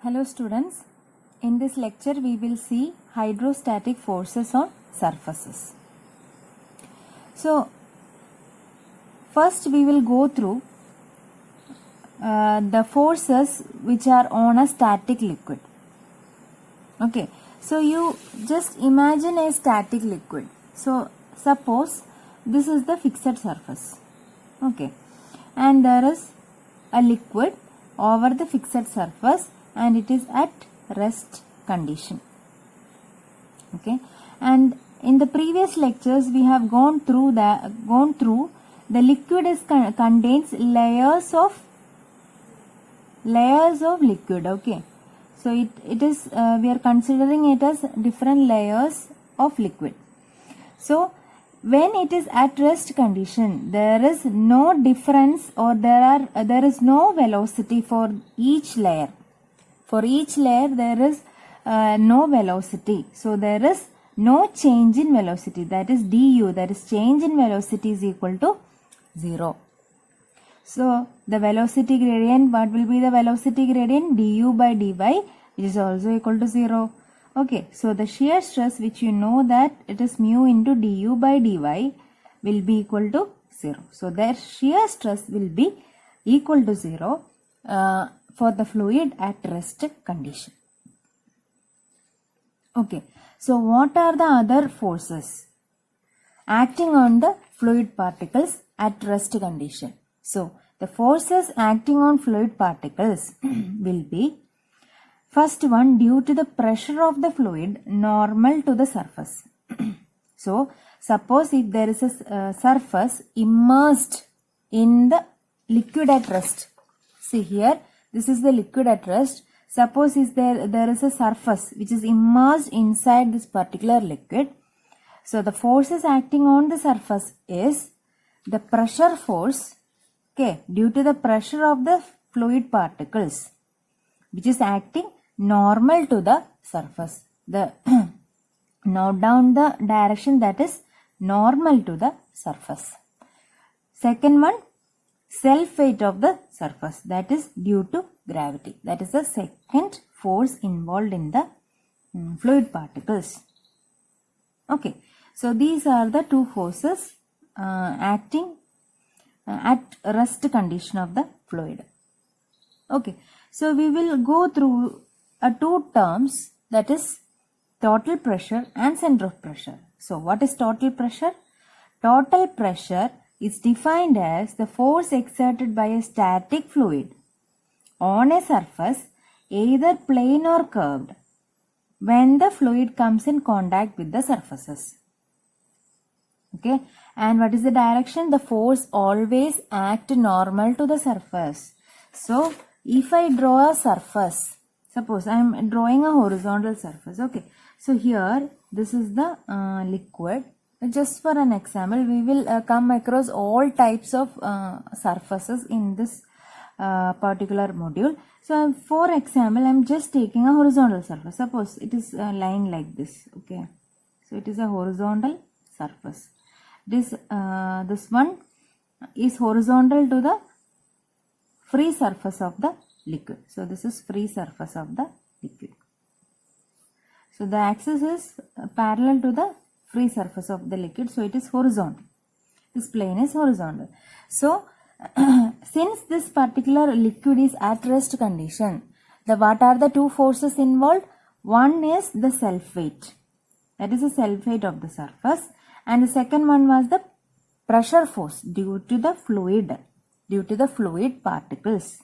Hello students, in this lecture we will see hydrostatic forces on surfaces. So first we will go through the forces which are on a static liquid. Okay, so you just imagine a static liquid. So suppose this is the fixed surface. Okay, and there is a liquid over the fixed surface and it is at rest condition. Okay, and in the previous lectures we have gone through the liquid contains layers of liquid. Okay, so it is we are considering it as different layers of liquid. So when it is at rest condition, there is no difference or there is no velocity for each layer. For each layer there is no velocity. So there is no change in velocity, that is du, that is change in velocity is equal to 0. So the velocity gradient, what will be the velocity gradient? Du by dy, which is also equal to 0. Okay, so the shear stress, which you know that it is mu into du by dy, will be equal to 0. So their shear stress will be equal to 0 for the fluid at rest condition. Okay, so what are the other forces acting on the fluid particles at rest condition? So the forces acting on fluid particles will be, first one, due to the pressure of the fluid normal to the surface. So suppose if there is a surface immersed in the liquid at rest. See here, this is the liquid at rest. Suppose is there is a surface which is immersed inside this particular liquid. So the forces acting on the surface is the pressure force, okay, due to the pressure of the fluid particles, which is acting normal to the surface. The note down the direction, that is normal to the surface. Second one, self weight of the surface, that is due to gravity. That is the second force involved in the fluid particles. Okay, so these are the two forces acting at rest condition of the fluid. Okay, so we will go through two terms, that is total pressure and center of pressure. So what is total pressure? Total pressure is defined as the force exerted by a static fluid on a surface, either plane or curved, when the fluid comes in contact with the surfaces. Okay, and what is the direction? The force always act normal to the surface. So if I draw a surface, suppose I am drawing a horizontal surface. Okay, so here this is the liquid. Just for an example, we will come across all types of surfaces in this particular module. So for example, I am just taking a horizontal surface. Suppose it is lying like this. Okay, so it is a horizontal surface. This one is horizontal to the free surface of the liquid. So this is free surface of the liquid. So the axis is parallel to the free surface of the liquid, so it is horizontal. This plane is horizontal. So since this particular liquid is at rest condition, what are the two forces involved? One is the self weight, that is the self weight of the surface, and the second one was the pressure force due to the fluid particles.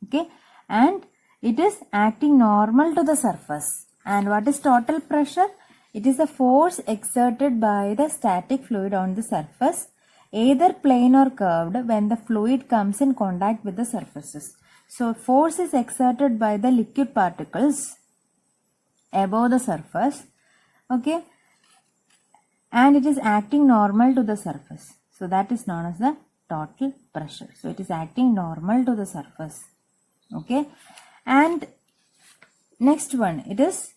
Okay, and it is acting normal to the surface. And what is total pressure? It is the force exerted by the static fluid on the surface, either plane or curved, when the fluid comes in contact with the surfaces. So force is exerted by the liquid particles above the surface. Okay, and it is acting normal to the surface. So that is known as the total pressure. So it is acting normal to the surface. Okay, and next one, it is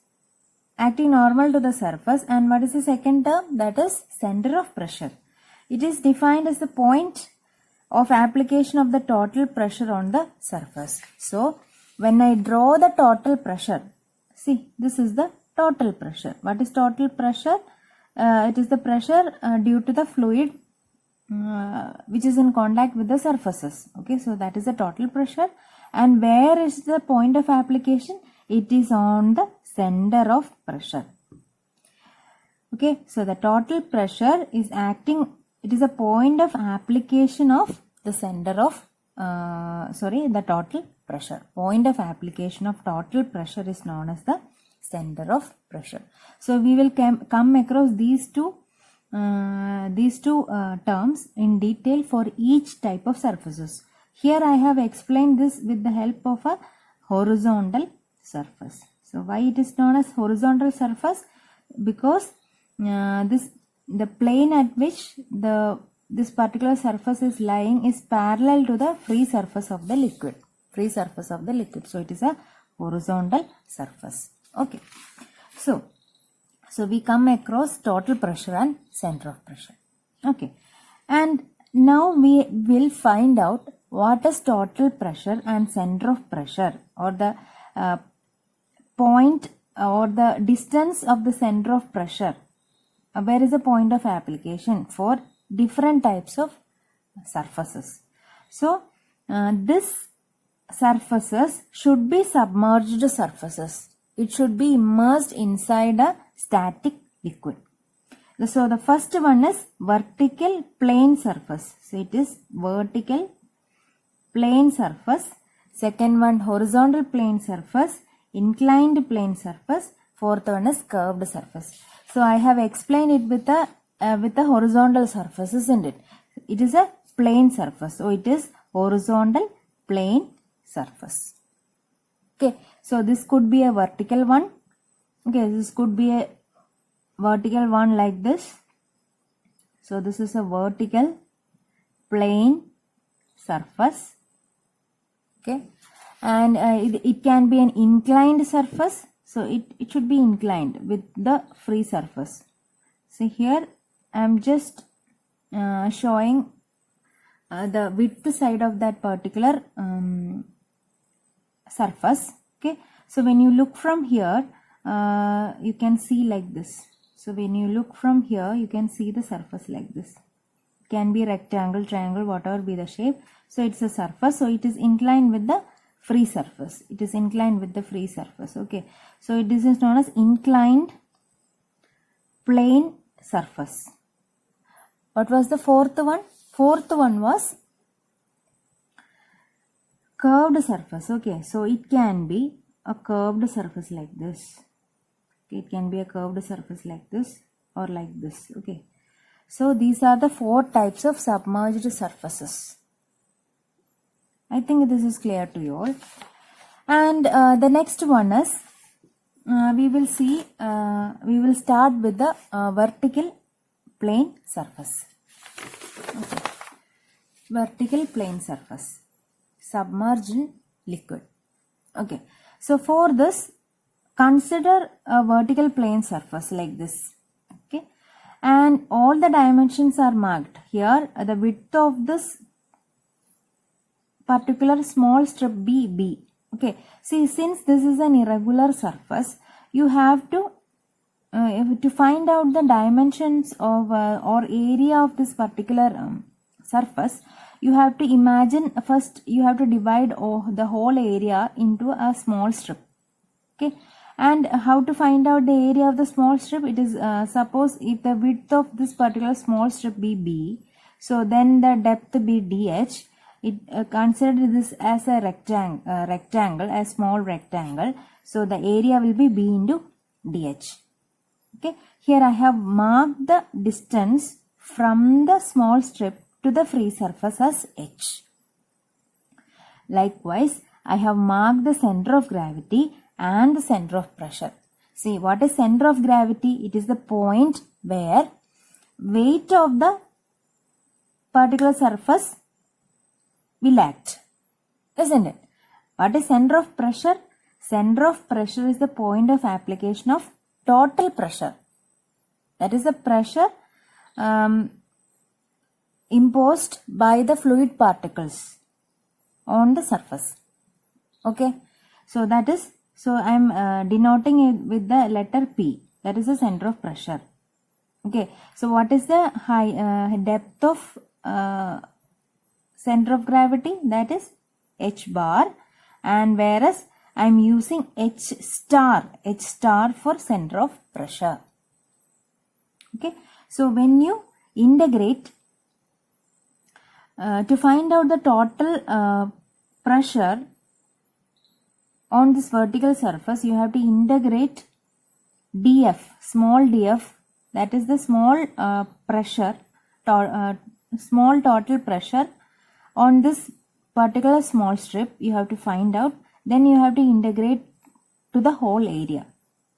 acting normal to the surface. And what is the second term? That is center of pressure. It is defined as the point of application of the total pressure on the surface. So when I draw the total pressure, see, this is the total pressure. What is total pressure? It is the pressure due to the fluid which is in contact with the surfaces. Okay, so that is the total pressure. And where is the point of application? It is on the center of pressure. Okay, so the total pressure is acting, it is a point of application of the center of, the total pressure. Point of application of total pressure is known as the center of pressure. So we will come across these two terms in detail for each type of surfaces. Here I have explained this with the help of a horizontal surface. So why it is known as horizontal surface? Because the plane at which this particular surface is lying is parallel to the free surface of the liquid. So it is a horizontal surface. Okay. So we come across total pressure and center of pressure. Okay. And now we will find out what is total pressure and center of pressure, or the point or the distance of the center of pressure. Where is the point of application for different types of surfaces. So this surfaces should be submerged surfaces. It should be immersed inside a static liquid. So the first one is vertical plane surface. So it is vertical plane surface. Second one, horizontal plane surface, inclined plane surface. Fourth one is curved surface. So I have explained it with the horizontal surface, isn't it? It is a plane surface. So it is horizontal plane surface. Okay. So this could be a vertical one. Okay. This could be a vertical one like this. So this is a vertical plane surface. Okay. And it can be an inclined surface. So it should be inclined with the free surface. See here I am just showing the width side of that particular surface. Okay. So when you look from here, you can see like this. So when you look from here, you can see the surface like this. It can be rectangle, triangle, whatever be the shape. So it's a surface. So it is inclined with the free surface. It is inclined with the free surface. Okay. So this is known as inclined plane surface. What was the fourth one? Fourth one was curved surface. Okay. So it can be a curved surface like this. Okay. It can be a curved surface like this or like this. Okay. So these are the four types of submerged surfaces. I think this is clear to you all. And the next one is, we will start with the vertical plane surface. Okay. Vertical plane surface, submerged in liquid. Okay. So for this, consider a vertical plane surface like this. Okay. And all the dimensions are marked. Here, the width of this particular small strip B. Okay. See, since this is an irregular surface, you have to find out the dimensions of or area of this particular surface. You have to imagine, first you have to divide the whole area into a small strip. Okay. And how to find out the area of the small strip? It is, suppose if the width of this particular small strip be B, so then the depth be DH. Consider this as a rectangle, a small rectangle. So the area will be B into DH. Okay. Here I have marked the distance from the small strip to the free surface as H. Likewise, I have marked the center of gravity and the center of pressure. See, what is center of gravity? It is the point where weight of the particular surface will act, isn't it? What is center of pressure? Center of pressure is the point of application of total pressure. That is the pressure imposed by the fluid particles on the surface. Okay. So that is, so I am denoting it with the letter P. That is the center of pressure. Okay. So what is the depth of center of gravity? That is h bar, and whereas I am using h star for center of pressure. Okay. So when you integrate to find out the total pressure on this vertical surface, you have to integrate df, small df, that is the small pressure, small total pressure on this particular small strip. You have to find out, then you have to integrate to the whole area.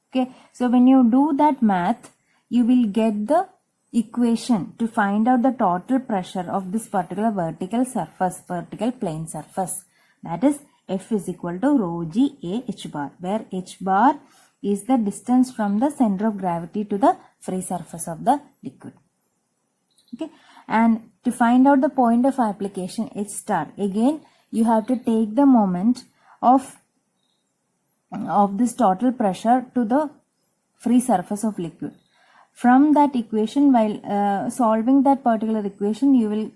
Okay, so when you do that math, you will get the equation to find out the total pressure of this particular vertical surface, vertical plane surface. That is F is equal to rho g A h bar, where h bar is the distance from the center of gravity to the free surface of the liquid. Okay, and to find out the point of application h star, again you have to take the moment of this total pressure to the free surface of liquid. From that equation, while solving that particular equation, you will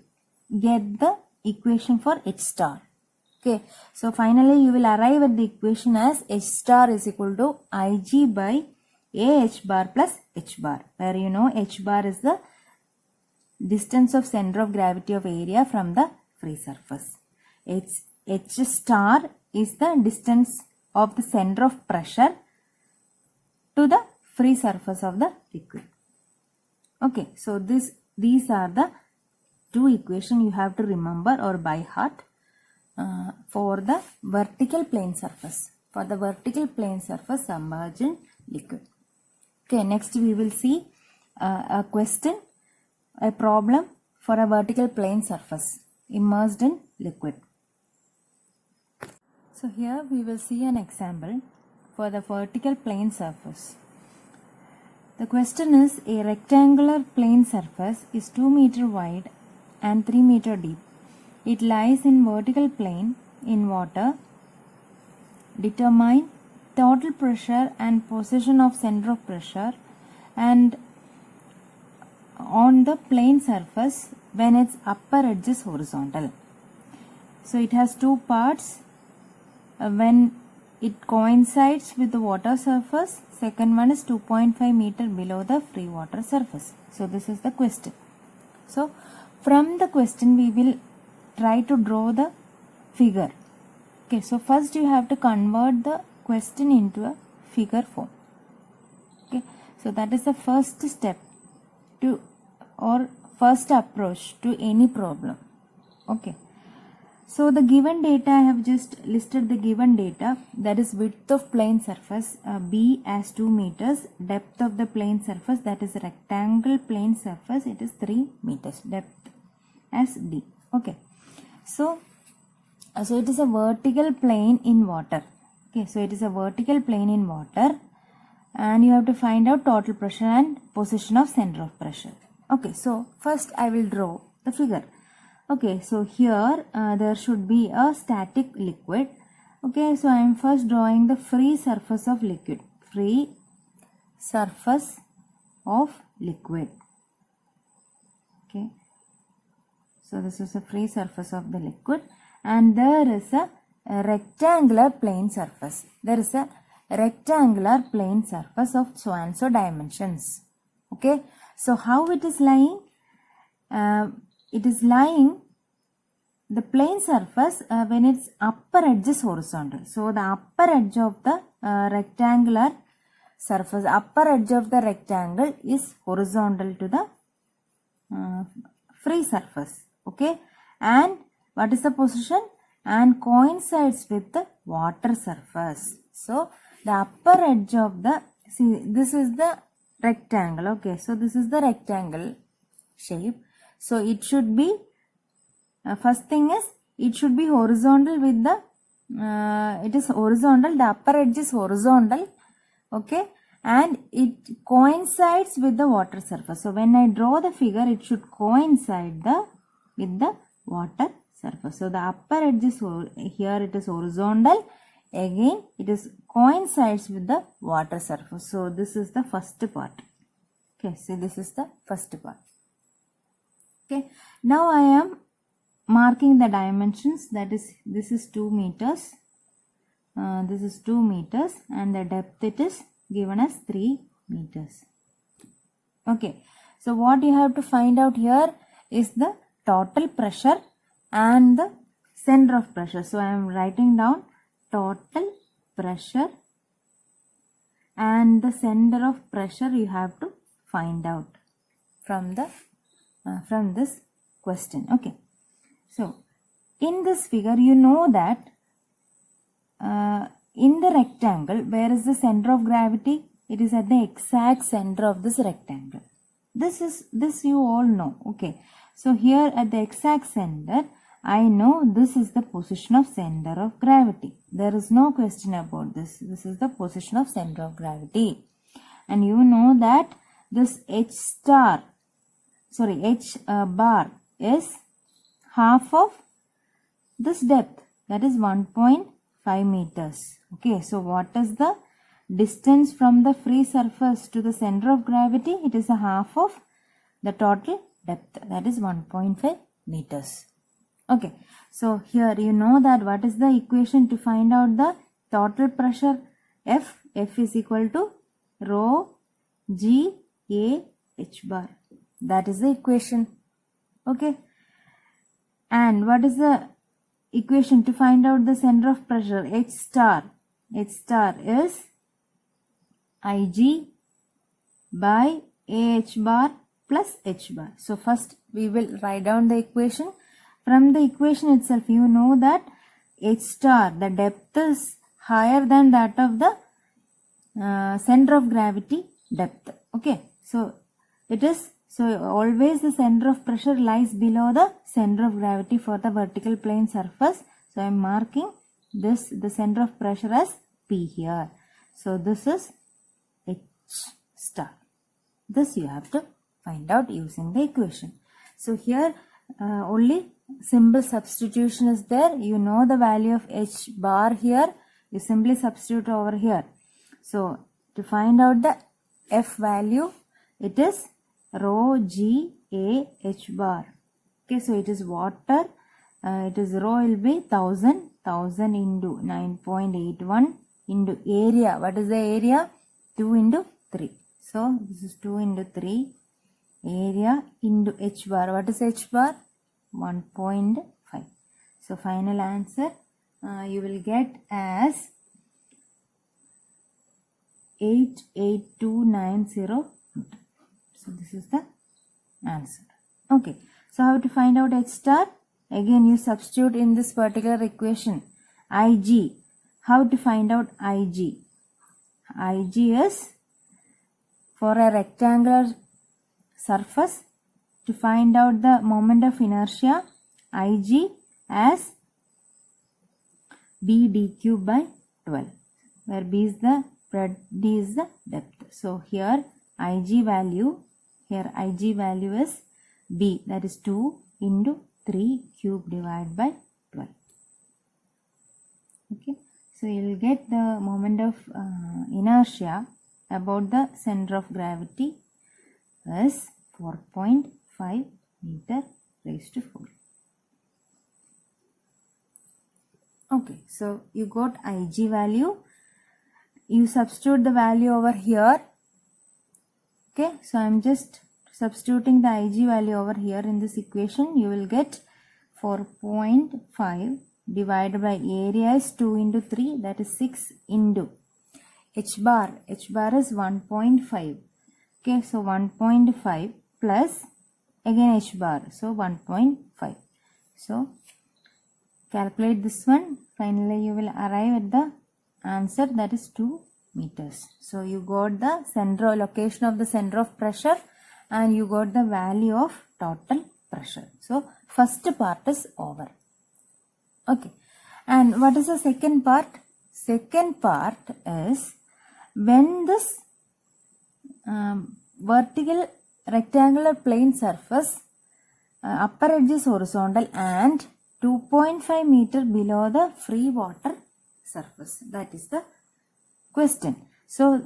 get the equation for h star. Okay, so finally you will arrive at the equation as h star is equal to Ig by A h bar plus h bar, where you know h bar is the distance of center of gravity of area from the free surface. H star is the distance of the center of pressure to the free surface of the liquid. Okay, so these are the two equations you have to remember or by heart for the vertical plane surface. For the vertical plane surface submerged in liquid. Okay, next we will see a question, a problem for a vertical plane surface immersed in liquid. So here we will see an example for the vertical plane surface. The question is, a rectangular plane surface is 2 meter wide and 3 meter deep. It lies in vertical plane in water. Determine total pressure and position of center of pressure and on the plane surface when its upper edge is horizontal. So it has two parts. When it coincides with the water surface, second one is 2.5 meter below the free water surface. So this is the question. So from the question we will try to draw the figure. Okay, so first you have to convert the question into a figure form. Okay, so that is the first step to or first approach to any problem. Okay, so the given data, I have just listed the given data, that is width of plane surface B as 2 meters, depth of the plane surface, that is rectangle plane surface, it is 3 meters, depth as D. Okay, so it is a vertical plane in water. Okay, so it is a vertical plane in water and you have to find out total pressure and position of center of pressure. Okay, so first I will draw the figure. Okay, so here there should be a static liquid. Okay, so I am first drawing the free surface of liquid. Free surface of liquid. Okay, so this is a free surface of the liquid and there is a rectangular plane surface. There is a rectangular plane surface of so and so dimensions. Okay, so how it is lying? It is lying the plane surface when its upper edge is horizontal. So the upper edge of the rectangular surface, upper edge of the rectangle is horizontal to the free surface. Okay, and what is the position? And coincides with the water surface. So the upper edge of the, see this is the rectangle. Okay, so this is the rectangle shape. So it should be, first thing is it should be horizontal with the, it is horizontal, the upper edge is horizontal. Okay, and it coincides with the water surface. So when I draw the figure, it should coincide with the water surface. So the upper edge is here, it is horizontal, again it is coincides with the water surface. So this is the first part. Okay, so this is the first part. Okay, now I am marking the dimensions, that is this is 2 meters, this is 2 meters, and the depth it is given as 3 meters. Okay, so what you have to find out here is the total pressure and the center of pressure. So I am writing down total pressure and the center of pressure you have to find out from the from this question. Okay, so in this figure you know that in the rectangle, where is the center of gravity? It is at the exact center of this rectangle. This you all know. Okay, so here at the exact center, I know this is the position of center of gravity. There is no question about this. This is the position of center of gravity. And you know that this H bar is half of this depth, that is 1.5 meters. Okay, so what is the distance from the free surface to the center of gravity? It is a half of the total depth, that is 1.5 meters. Okay, so here you know that what is the equation to find out the total pressure? F is equal to rho G A H bar. That is the equation. Okay, and what is the equation to find out the center of pressure? H star is Ig by AH bar plus H bar. So first we will write down the equation. From the equation itself you know that H star, the depth is higher than that of the center of gravity depth. Okay, so it is, so always the center of pressure lies below the center of gravity for the vertical plane surface. So I am marking this, the center of pressure, as P here. So this is H star. This you have to find out using the equation. So here only simple substitution is there. You know the value of H bar here. You simply substitute over here. So to find out the F value, it is rho G A H bar. Okay, so it is water. It is rho will be 1000 into 9.81 into area. What is the area? 2 into 3. So this is 2 into 3 area into H bar. What is H bar? 1.5. So final answer you will get as 88290. So this is the answer. Okay, so how to find out H star? Again you substitute in this particular equation Ig. How to find out Ig? Ig is for a rectangular surface, to find out the moment of inertia, Ig as B d cube by 12, where B is the breadth, D is the depth. So here Ig value is B, that is 2 into 3 cube divided by 12. Okay, so you will get the moment of inertia about the center of gravity is 4.5 meter raised to 4. Okay, so you got Ig value. You substitute the value over here. Okay, so I am just substituting the Ig value over here in this equation. You will get 4.5 divided by area is 2 into 3, that is 6 into H bar. H bar is 1.5. Okay, so 1.5 plus again H bar, so 1.5. So calculate this one. Finally you will arrive at the answer, that is 2 meters. So you got the center location of the center of pressure and you got the value of total pressure. So first part is over. Okay, and what is the second part? Second part is when this vertical rectangular plane surface upper edge is horizontal and 2.5 meter below the free water surface. That is the question. So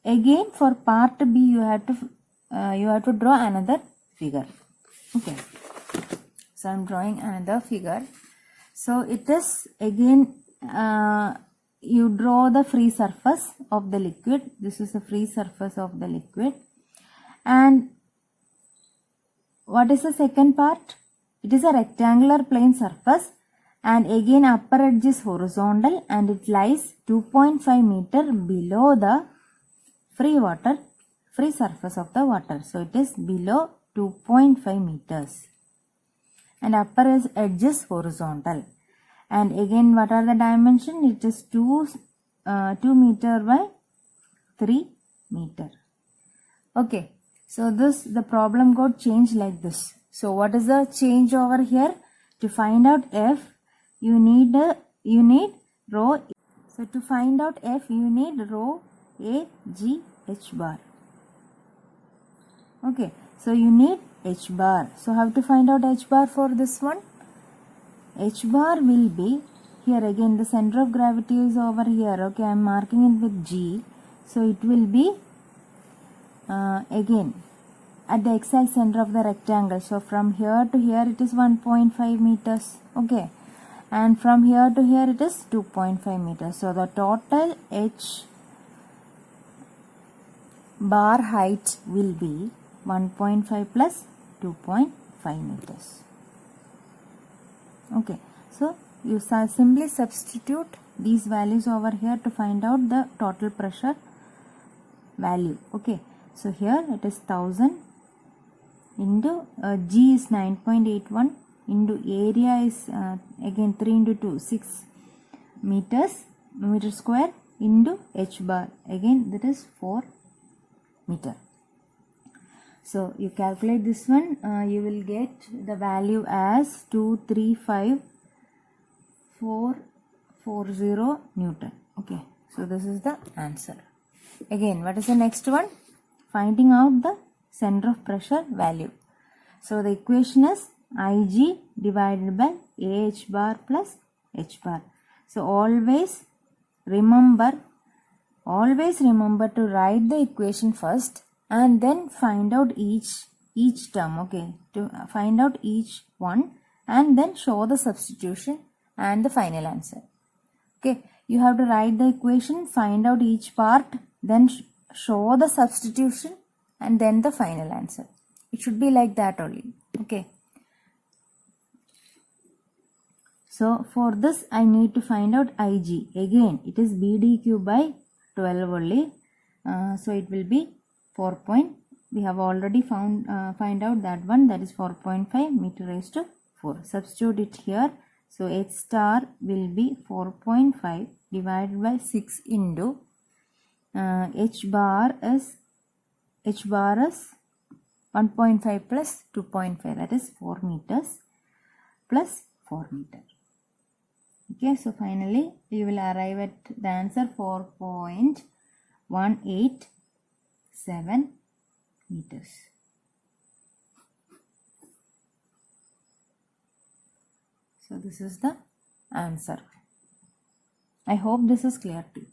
again for part B you have to draw another figure. Okay. So I am drawing another figure. So it is again you draw the free surface of the liquid. This is the free surface of the liquid. And what is the second part? It is a rectangular plane surface, and again upper edge is horizontal and it lies 2.5 meter below the free surface of the water. So it is below 2.5 meters and upper edge is horizontal. And again what are the dimensions? It is 2 meter by 3 meter. Okay. So the problem got changed like this. So what is the change over here? To find out F, you need rho. So to find out F, you need rho A G H bar. Okay. So you need H bar. So how to find out H bar for this one? H bar will be here again. The center of gravity is over here. Okay, I am marking it with G. So it will be again at the exact center of the rectangle. So from here to here it is 1.5 meters. Okay, and from here to here it is 2.5 meters. So the total H bar height will be 1.5 plus 2.5 meters. Okay, so you simply substitute these values over here to find out the total pressure value. Okay, so here it is 1000 into G is 9.81 into area is again 3 into 2 6 meter square into H bar, again that is 4 meter. So you calculate this one, you will get the value as 235,440 Newton. Okay, so this is the answer. Again, what is the next one? Finding out the center of pressure value. So the equation is Ig divided by AH bar plus H bar. So always remember to write the equation first and then find out each term. Okay, to find out each one and then show the substitution and the final answer. Okay, you have to write the equation, find out each part, then show the substitution and then the final answer. It should be like that only. Okay, so for this I need to find out Ig. Again it is BDQ by 12 only. So it will be 4. We have already find out that one, that is 4.5 meter raised to 4. Substitute it here. So H star will be 4.5 divided by 6 into H bar is 1.5 plus 2.5, that is 4 meters plus 4 meter. Okay, so finally you will arrive at the answer 4.187 meters. So this is the answer. I hope this is clear to you.